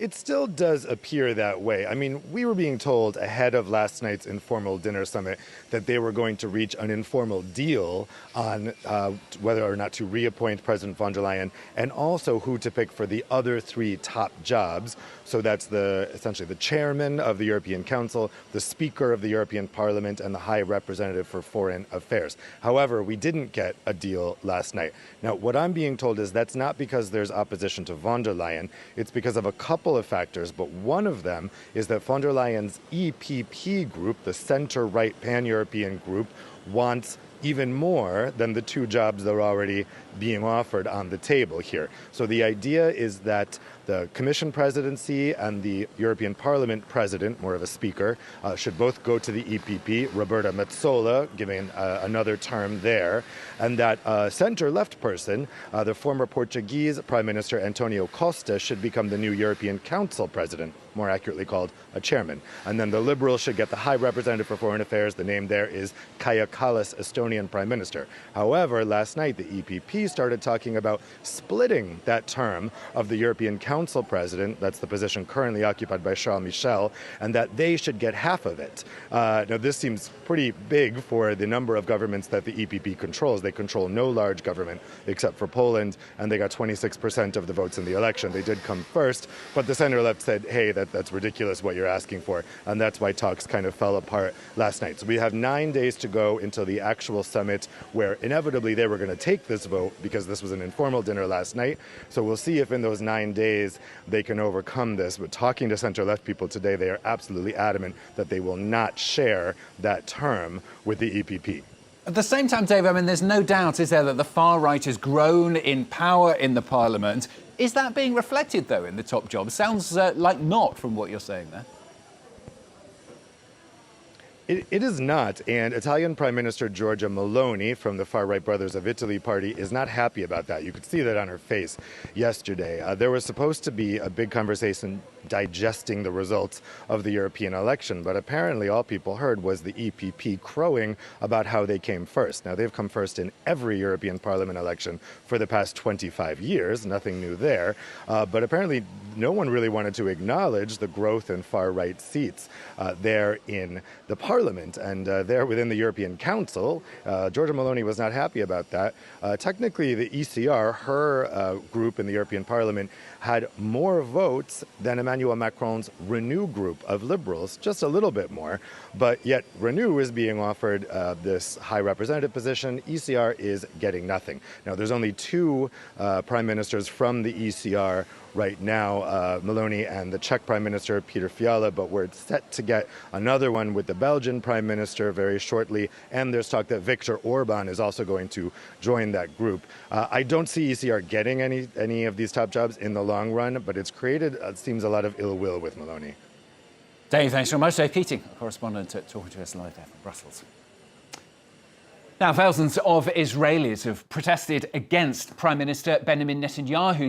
It still does appear that way. I mean, we were being told ahead of last night's informal dinner summit that they were going to reach an informal deal on whether or not to reappoint President von der Leyen and also who to pick for the other three top jobs. So that's essentially the chairman of the European Council, the Speaker of the European Parliament, and the High Representative for Foreign Affairs. However, we didn't get a deal last night. Now, what I'm being told is that's not because there's opposition to von der Leyen. It's because of a couple of factors, but one of them is that von der Leyen's EPP group, the center-right pan-European group, wants even more than the two jobs that are already being offered on the table here. So the idea is that the Commission presidency and the European Parliament president, more of a speaker, should both go to the EPP, Roberta Metsola, giving another term there, and that center-left person, the former Portuguese Prime Minister Antonio Costa, should become the new European Council president, more accurately called a chairman. And then the Liberals should get the High Representative for Foreign Affairs. The name there is Kaja Kallas, Estonian Prime Minister. However, last night the EPP started talking about splitting that term of the European Council president, that's the position currently occupied by Charles Michel, and that they should get half of it. Now, this seems pretty big for the number of governments that the EPP controls. They control no large government except for Poland, and they got 26% of the votes in the election. They did come first, but the center-left said, hey, that's ridiculous what you're asking for, and that's why talks kind of fell apart last night. So we have 9 days to go until the actual summit, where inevitably they were going to take this vote because this was an informal dinner last night. So we'll see if in those 9 days they can overcome this. But talking to center-left people today, they are absolutely adamant that they will not share that term with the EPP. At the same time, Dave, I mean, there's no doubt, is there, that the far right has grown in power in the Parliament. Is that being reflected, though, in the top jobs? Sounds like not from what you're saying there. It is not, and Italian Prime Minister Giorgia Meloni from the far-right Brothers of Italy party is not happy about that. You could see that on her face yesterday. There was supposed to be a big conversation digesting the results of the European election, but apparently all people heard was the EPP crowing about how they came first. Now, they've come first in every European Parliament election for the past 25 years, nothing new there, but apparently no one really wanted to acknowledge the growth in far-right seats there in the Parliament and there within the European Council. Giorgia Meloni was not happy about that. Technically, the ECR, her group in the European Parliament, had more votes than Emmanuel Macron's Renew group of liberals, just a little bit more, but yet Renew is being offered this high representative position. ECR is getting nothing. Now, there's only two prime ministers from the ECR right now, Meloni and the Czech Prime Minister, Peter Fiala, but we're set to get another one with the Belgian Prime Minister very shortly, and there's talk that Viktor Orban is also going to join that group. I don't see ECR getting any of these top jobs in the long run, but it's created, it seems, a lot of ill will with Meloni. Dave, thanks so much. Dave Keating, correspondent talking to us live there from Brussels. Now, thousands of Israelis have protested against Prime Minister Benjamin Netanyahu